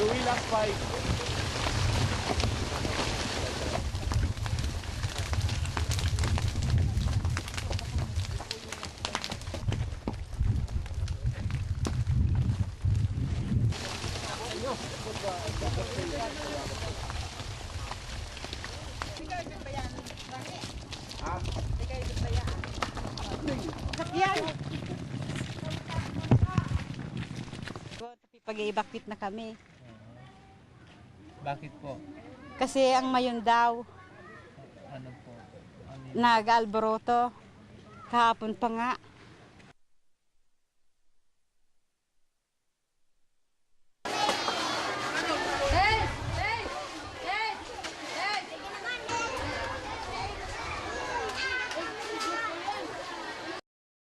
Duwilas 5. Pag-i-evacuate na kami. Bakit po? Kasi ang mayon daw, Ano po? Ano yun? nag-alboroto. Kahapon pa nga.